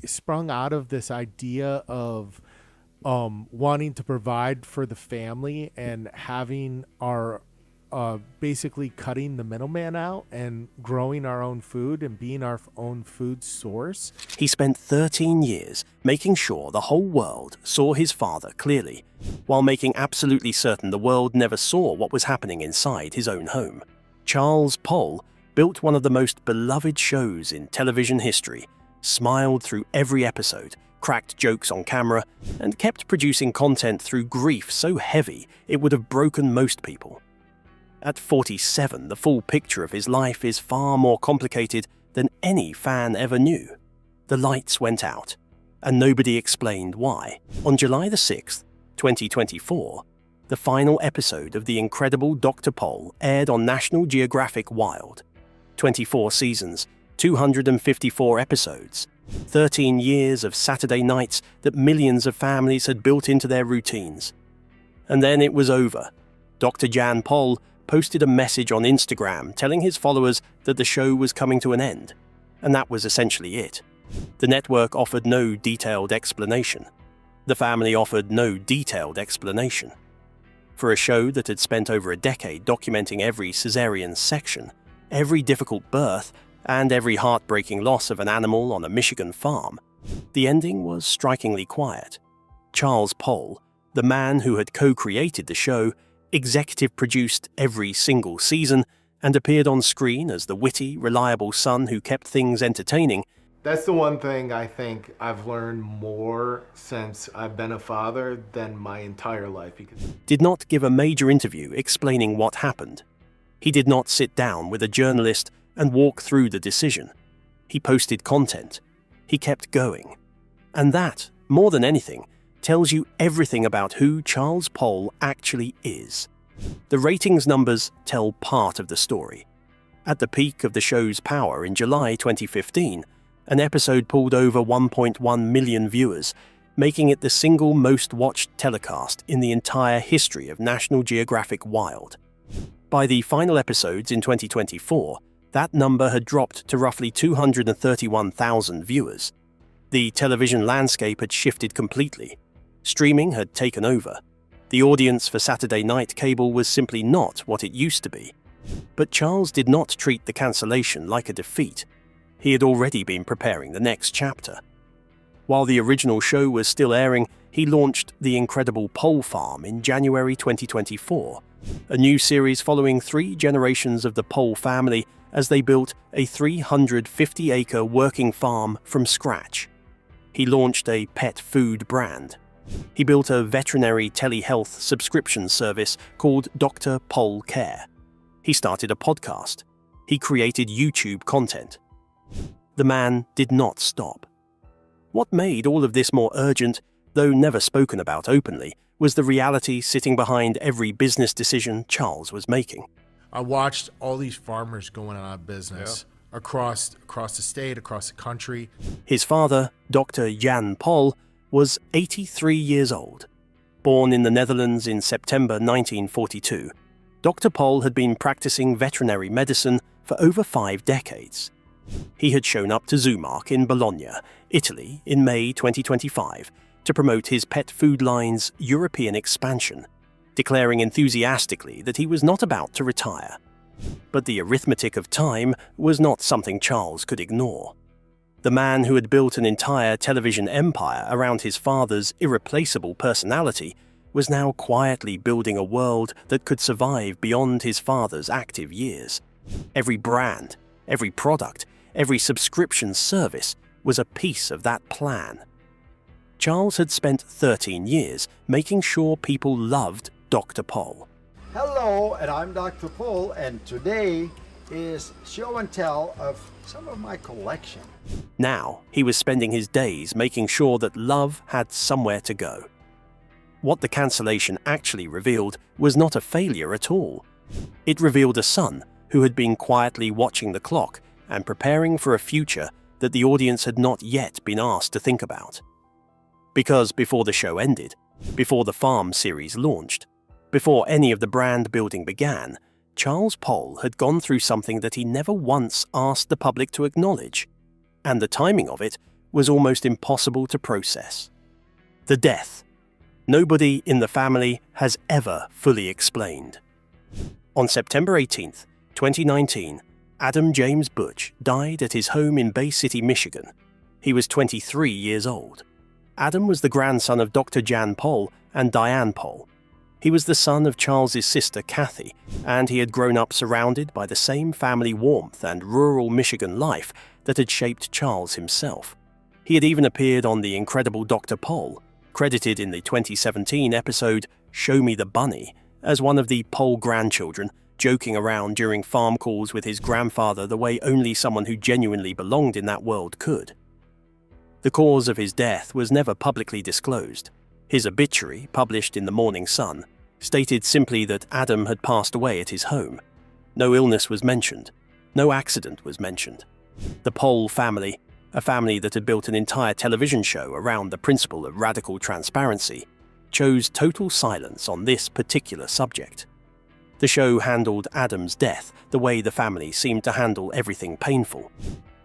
sprung out of this idea of wanting to provide for the family and having our basically cutting the middleman out and growing our own food and being our own food source. He spent 13 years making sure the whole world saw his father clearly, while making absolutely certain the world never saw what was happening inside his own home. Charles Poll built one of the most beloved shows in television history, smiled through every episode, cracked jokes on camera, and kept producing content through grief so heavy it would have broken most people. At 47, the full picture of his life is far more complicated than any fan ever knew. The lights went out, and nobody explained why. On July the 6th, 2024, the final episode of The Incredible Dr. Poll aired on National Geographic Wild. 24 seasons, 254 episodes, 13 years of Saturday nights that millions of families had built into their routines. And then it was over. Dr. Jan Poll posted a message on Instagram telling his followers that the show was coming to an end, and that was essentially it. The network offered no detailed explanation. The family offered no detailed explanation. For a show that had spent over a decade documenting every cesarean section, every difficult birth, and every heartbreaking loss of an animal on a Michigan farm, the ending was strikingly quiet. Charles Poll, the man who had co-created the show, executive produced every single season and appeared on screen as the witty, reliable son who kept things entertaining. That's the one thing I think I've learned more since I've been a father than my entire life. Did not give a major interview explaining what happened. He did not sit down with a journalist and walk through the decision. He posted content. He kept going. And that, more than anything, tells you everything about who Charles Poll actually is. The ratings numbers tell part of the story. At the peak of the show's power in July 2015, an episode pulled over 1.1 million viewers, making it the single most watched telecast in the entire history of National Geographic Wild. By the final episodes in 2024, that number had dropped to roughly 231,000 viewers. The television landscape had shifted completely. Streaming had taken over. The audience for Saturday night cable was simply not what it used to be. But Charles did not treat the cancellation like a defeat. He had already been preparing the next chapter. While the original show was still airing, he launched The Incredible Poll Farm in January 2024, a new series following 3 generations of the Poll family as they built a 350-acre working farm from scratch. He launched a pet food brand. He built a veterinary telehealth subscription service called Dr. Poll Care. He started a podcast. He created YouTube content. The man did not stop. What made all of this more urgent, though never spoken about openly, was the reality sitting behind every business decision Charles was making. I watched all these farmers going out of business across the state, across the country. His father, Dr. Jan Poll, was 83 years old. Born in the Netherlands in September 1942, Dr. Poll had been practicing veterinary medicine for over 5 decades. He had shown up to Zoomark in Bologna, Italy, in May 2025 to promote his pet food line's European expansion, declaring enthusiastically that he was not about to retire. But the arithmetic of time was not something Charles could ignore. The man who had built an entire television empire around his father's irreplaceable personality was now quietly building a world that could survive beyond his father's active years. Every brand, every product, every subscription service was a piece of that plan. Charles had spent 13 years making sure people loved Dr. Poll. Hello, and I'm Dr. Poll, and today is show and tell of some of my collection. Now, he was spending his days making sure that love had somewhere to go. What the cancellation actually revealed was not a failure at all. It revealed a son who had been quietly watching the clock and preparing for a future that the audience had not yet been asked to think about. Because before the show ended, before the farm series launched, before any of the brand building began, Charles Poll had gone through something that he never once asked the public to acknowledge. And the timing of it was almost impossible to process. The death. Nobody in the family has ever fully explained. On September 18th, 2019, Adam James Butch died at his home in Bay City, Michigan. He was 23 years old. Adam was the grandson of Dr. Jan Poll and Diane Poll. He was the son of Charles's sister Kathy, and he had grown up surrounded by the same family warmth and rural Michigan life that had shaped Charles himself. He had even appeared on The Incredible Dr. Poll, credited in the 2017 episode Show Me the Bunny, as one of the Poll grandchildren, joking around during farm calls with his grandfather the way only someone who genuinely belonged in that world could. The cause of his death was never publicly disclosed. His obituary, published in the Morning Sun, stated simply that Adam had passed away at his home. No illness was mentioned. No accident was mentioned. The Poll family, a family that had built an entire television show around the principle of radical transparency, chose total silence on this particular subject. The show handled Adam's death the way the family seemed to handle everything painful,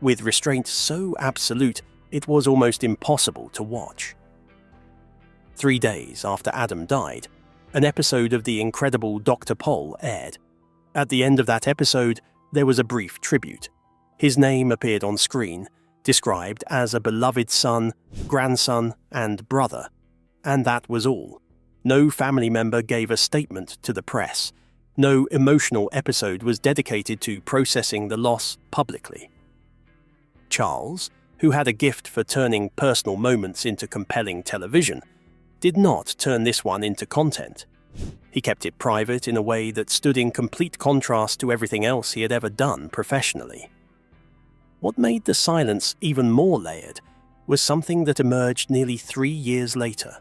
with restraint so absolute it was almost impossible to watch. 3 days after Adam died, an episode of The Incredible Dr. Poll aired. At the end of that episode, there was a brief tribute. His name appeared on screen, described as a beloved son, grandson, and brother. And that was all. No family member gave a statement to the press. No emotional episode was dedicated to processing the loss publicly. Charles, who had a gift for turning personal moments into compelling television, did not turn this one into content. He kept it private in a way that stood in complete contrast to everything else he had ever done professionally. What made the silence even more layered was something that emerged nearly 3 years later.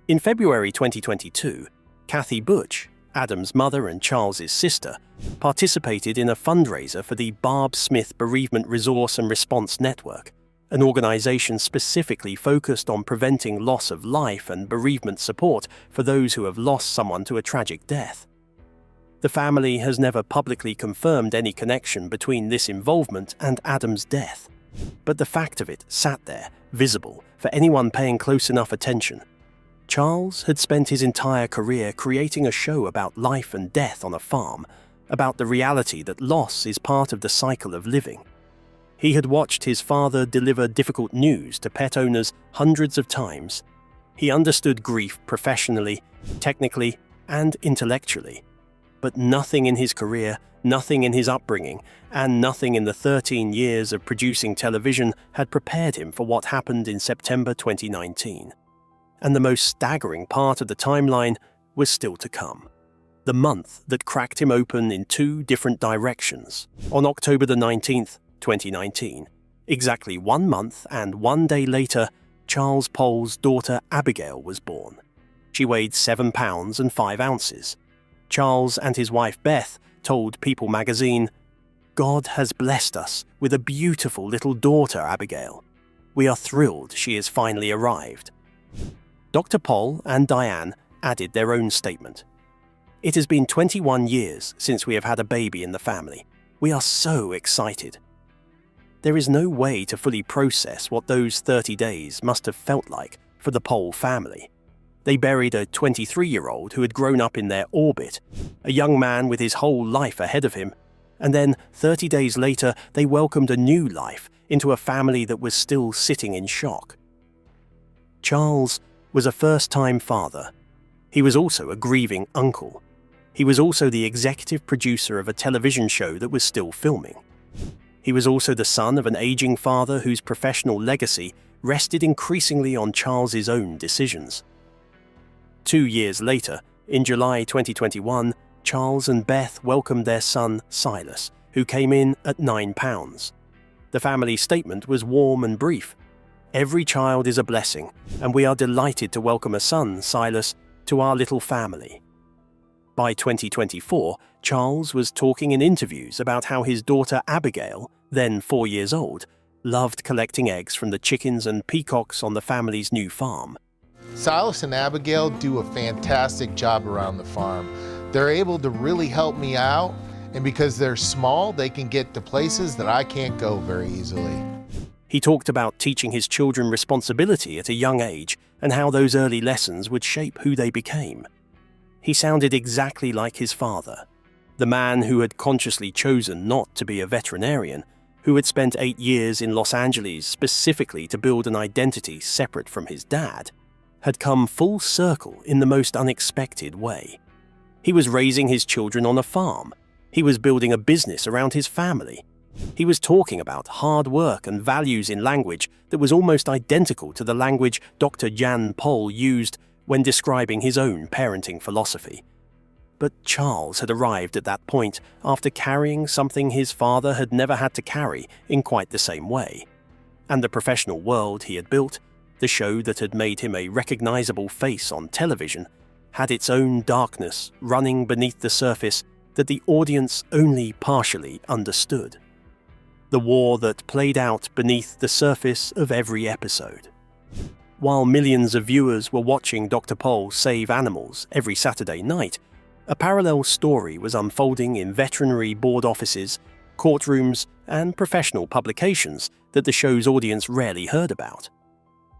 In February 2022, Kathy Butch, Adam's mother and Charles's sister, participated in a fundraiser for the Barb Smith Bereavement Resource and Response Network, an organization specifically focused on preventing loss of life and bereavement support for those who have lost someone to a tragic death. The family has never publicly confirmed any connection between this involvement and Adam's death, but the fact of it sat there, visible, for anyone paying close enough attention. Charles had spent his entire career creating a show about life and death on a farm, about the reality that loss is part of the cycle of living. He had watched his father deliver difficult news to pet owners hundreds of times. He understood grief professionally, technically, and intellectually. But nothing in his career, nothing in his upbringing, and nothing in the 13 years of producing television had prepared him for what happened in September 2019. And the most staggering part of the timeline was still to come. The month that cracked him open in 2 different directions. On October the 19th, 2019, exactly 1 month and 1 day later, Charles Poll's daughter Abigail was born. She weighed 7 pounds and 5 ounces. Charles and his wife Beth told People magazine, "God has blessed us with a beautiful little daughter, Abigail. We are thrilled she has finally arrived." Dr. Poll and Diane added their own statement. "It has been 21 years since we have had a baby in the family. We are so excited." There is no way to fully process what those 30 days must have felt like for the Poll family. They buried a 23-year-old who had grown up in their orbit, a young man with his whole life ahead of him, and then 30 days later they welcomed a new life into a family that was still sitting in shock. Charles was a first-time father. He was also a grieving uncle. He was also the executive producer of a television show that was still filming. He was also the son of an aging father whose professional legacy rested increasingly on Charles's own decisions. 2 years later, in July 2021, Charles and Beth welcomed their son, Silas, who came in at 9 pounds. The family statement was warm and brief. "Every child is a blessing, and we are delighted to welcome a son, Silas, to our little family." By 2024, Charles was talking in interviews about how his daughter Abigail, then 4 years old, loved collecting eggs from the chickens and peacocks on the family's new farm. Silas and Abigail do a fantastic job around the farm. They're able to really help me out, and because they're small, they can get to places that I can't go very easily. He talked about teaching his children responsibility at a young age and how those early lessons would shape who they became. He sounded exactly like his father, the man who had consciously chosen not to be a veterinarian, who had spent 8 years in Los Angeles specifically to build an identity separate from his dad, had come full circle in the most unexpected way. He was raising his children on a farm. He was building a business around his family. He was talking about hard work and values in language that was almost identical to the language Dr. Jan Pol used when describing his own parenting philosophy. But Charles had arrived at that point after carrying something his father had never had to carry in quite the same way. And the professional world he had built, the show that had made him a recognizable face on television, had its own darkness running beneath the surface that the audience only partially understood. The war that played out beneath the surface of every episode. While millions of viewers were watching Dr. Pol save animals every Saturday night, a parallel story was unfolding in veterinary board offices, courtrooms, and professional publications that the show's audience rarely heard about.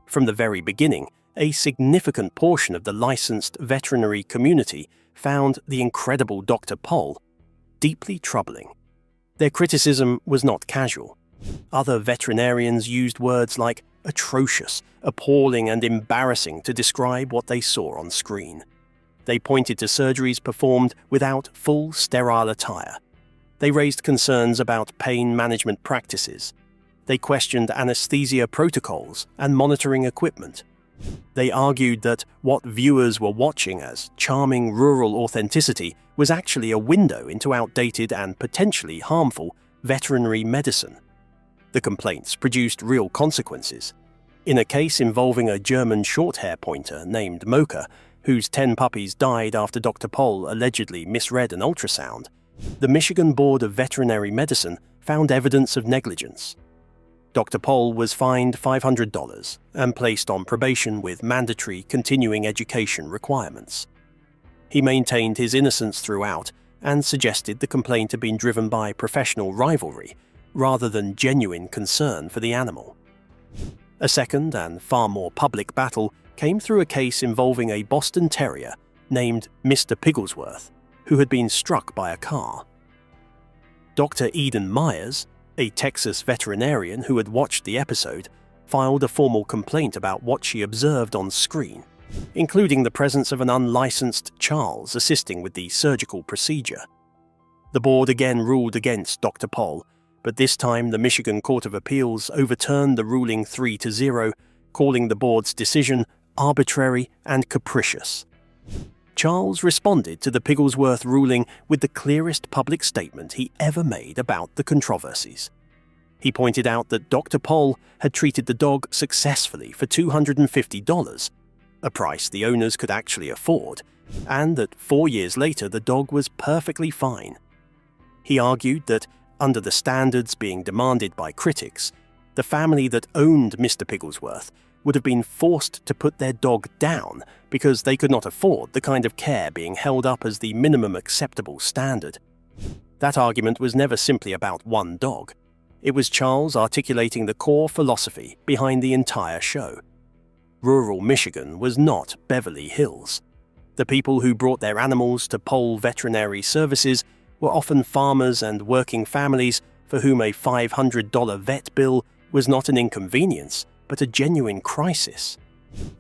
From the very beginning, a significant portion of the licensed veterinary community found the incredible Dr. Pol deeply troubling. Their criticism was not casual. Other veterinarians used words like atrocious, appalling, and embarrassing to describe what they saw on screen. They pointed to surgeries performed without full sterile attire. They raised concerns about pain management practices. They questioned anesthesia protocols and monitoring equipment. They argued that what viewers were watching as charming rural authenticity was actually a window into outdated and potentially harmful veterinary medicine. The complaints produced real consequences. In a case involving a German short-hair pointer named Mocha, whose 10 puppies died after Dr. Pol allegedly misread an ultrasound, the Michigan Board of Veterinary Medicine found evidence of negligence. Dr. Pol was fined $500 and placed on probation with mandatory continuing education requirements. He maintained his innocence throughout and suggested the complaint had been driven by professional rivalry rather than genuine concern for the animal. A second and far more public battle came through a case involving a Boston Terrier named Mr. Pigglesworth, who had been struck by a car. Dr. Eden Myers, a Texas veterinarian who had watched the episode, filed a formal complaint about what she observed on screen, including the presence of an unlicensed Charles assisting with the surgical procedure. The board again ruled against Dr. Pol, but this time the Michigan Court of Appeals overturned the ruling 3-0, calling the board's decision arbitrary and capricious. Charles responded to the Pigglesworth ruling with the clearest public statement he ever made about the controversies. He pointed out that Dr. Pol had treated the dog successfully for $250, a price the owners could actually afford, and that 4 years later the dog was perfectly fine. He argued that, under the standards being demanded by critics, the family that owned Mr. Pigglesworth would have been forced to put their dog down because they could not afford the kind of care being held up as the minimum acceptable standard. That argument was never simply about one dog. It was Charles articulating the core philosophy behind the entire show. Rural Michigan was not Beverly Hills. The people who brought their animals to Pol Veterinary Services were often farmers and working families for whom a $500 vet bill was not an inconvenience, but a genuine crisis.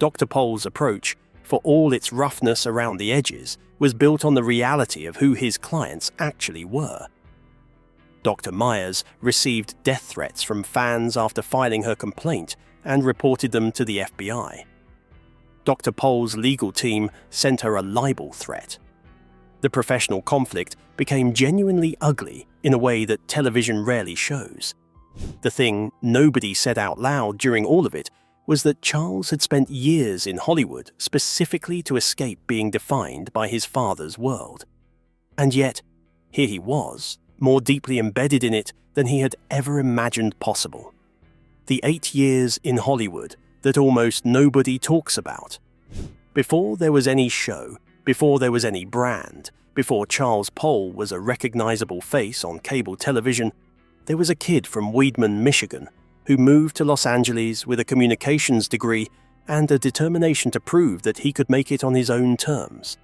Dr. Pol's approach, for all its roughness around the edges, was built on the reality of who his clients actually were. Dr. Myers received death threats from fans after filing her complaint and reported them to the FBI. Dr. Pol's legal team sent her a libel threat. The professional conflict became genuinely ugly in a way that television rarely shows. The thing nobody said out loud during all of it was that Charles had spent years in Hollywood specifically to escape being defined by his father's world. And yet, here he was, more deeply embedded in it than he had ever imagined possible. The 8 years in Hollywood that almost nobody talks about. Before there was any show, before there was any brand, before Charles Pol was a recognizable face on cable television, there was a kid from Weedman, Michigan, who moved to Los Angeles with a communications degree and a determination to prove that he could make it on his own terms.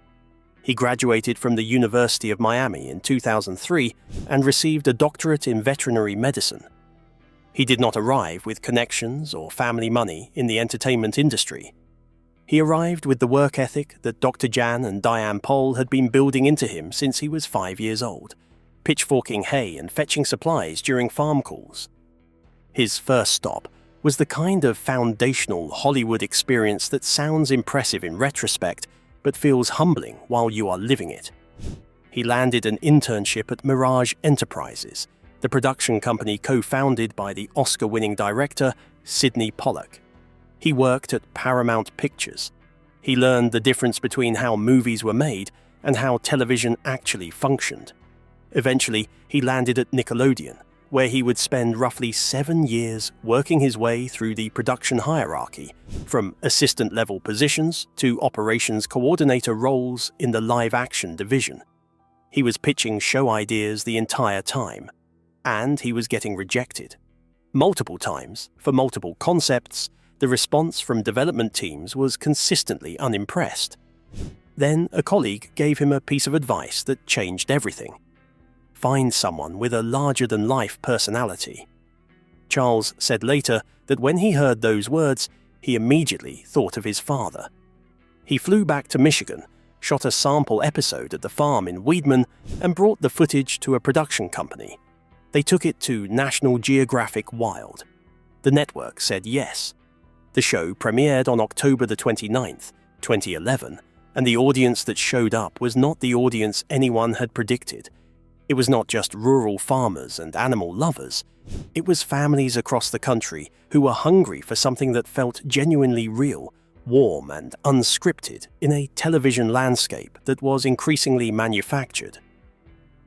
He graduated from the University of Miami in 2003 and received a doctorate in veterinary medicine. He did not arrive with connections or family money in the entertainment industry. He arrived with the work ethic that Dr. Jan and Diane Pohl had been building into him since he was 5 years old, pitchforking hay and fetching supplies during farm calls. His first stop was the kind of foundational Hollywood experience that sounds impressive in retrospect but feels humbling while you are living it. He landed an internship at Mirage Enterprises, the production company co-founded by the Oscar-winning director Sidney Pollack. He worked at Paramount Pictures. He learned the difference between how movies were made and how television actually functioned. Eventually, he landed at Nickelodeon, where he would spend roughly 7 years working his way through the production hierarchy, from assistant-level positions to operations coordinator roles in the live-action division. He was pitching show ideas the entire time, and he was getting rejected. Multiple times, for multiple concepts, the response from development teams was consistently unimpressed. Then a colleague gave him a piece of advice that changed everything. Find someone with a larger-than-life personality. Charles said later that when he heard those words, he immediately thought of his father. He flew back to Michigan, shot a sample episode at the farm in Weedman, and brought the footage to a production company. They took it to National Geographic Wild. The network said yes. The show premiered on October the 29th, 2011, and the audience that showed up was not the audience anyone had predicted. It was not just rural farmers and animal lovers. It was families across the country who were hungry for something that felt genuinely real, warm and unscripted in a television landscape that was increasingly manufactured.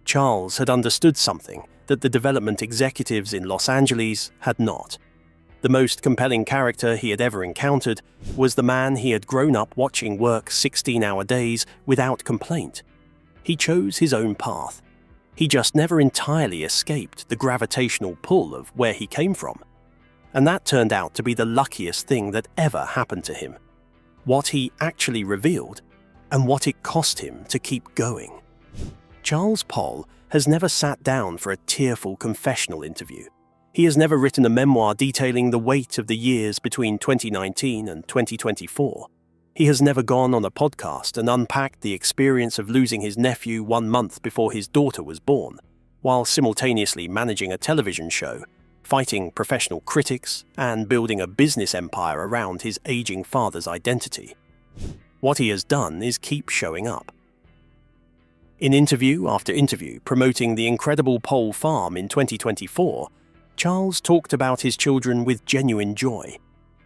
Charles had understood something that the development executives in Los Angeles had not. The most compelling character he had ever encountered was the man he had grown up watching work 16-hour days without complaint. He chose his own path. He just never entirely escaped the gravitational pull of where he came from. And that turned out to be the luckiest thing that ever happened to him. What he actually revealed, and what it cost him to keep going. Charles Pohl has never sat down for a tearful confessional interview. He has never written a memoir detailing the weight of the years between 2019 and 2024. He has never gone on a podcast and unpacked the experience of losing his nephew 1 month before his daughter was born, while simultaneously managing a television show, fighting professional critics, and building a business empire around his aging father's identity. What he has done is keep showing up. In interview after interview promoting the incredible Pohl farm in 2024, Charles talked about his children with genuine joy.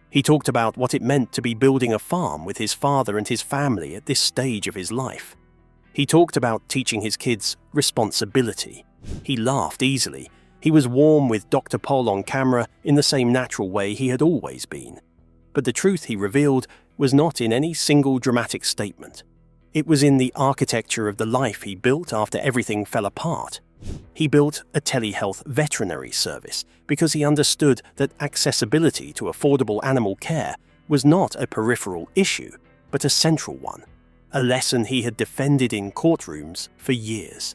He talked about what it meant to be building a farm with his father and his family at this stage of his life. He talked about teaching his kids responsibility. He laughed easily. He was warm with Dr. Pohl on camera in the same natural way he had always been. But the truth he revealed was not in any single dramatic statement. It was in the architecture of the life he built after everything fell apart. He built a telehealth veterinary service because he understood that accessibility to affordable animal care was not a peripheral issue, but a central one, a lesson he had defended in courtrooms for years.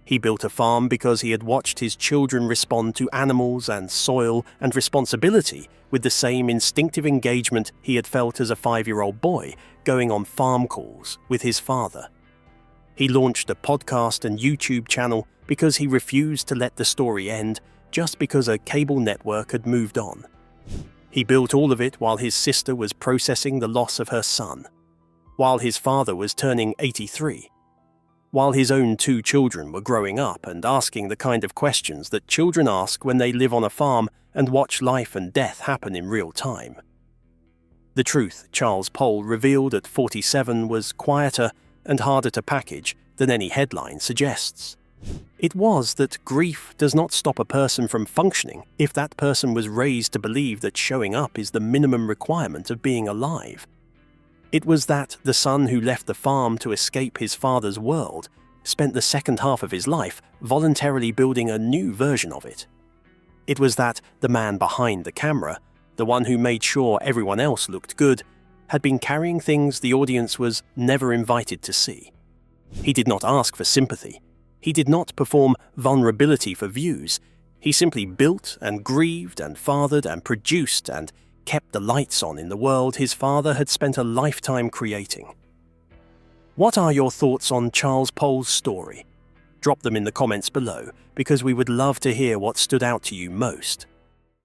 He built a farm because he had watched his children respond to animals and soil and responsibility with the same instinctive engagement he had felt as a 5-year-old boy going on farm calls with his father. He launched a podcast and YouTube channel because he refused to let the story end just because a cable network had moved on. He built all of it while his sister was processing the loss of her son, while his father was turning 83, while his own 2 children were growing up and asking the kind of questions that children ask when they live on a farm and watch life and death happen in real time. The truth Charles Pohl revealed at 47 was quieter and harder to package than any headline suggests. It was that grief does not stop a person from functioning if that person was raised to believe that showing up is the minimum requirement of being alive. It was that the son who left the farm to escape his father's world spent the second half of his life voluntarily building a new version of it. It was that the man behind the camera, the one who made sure everyone else looked good, had been carrying things the audience was never invited to see. He did not ask for sympathy. He did not perform vulnerability for views. He simply built and grieved and fathered and produced and kept the lights on in the world his father had spent a lifetime creating. What are your thoughts on Charles Pole's story? Drop them in the comments below, because we would love to hear what stood out to you most.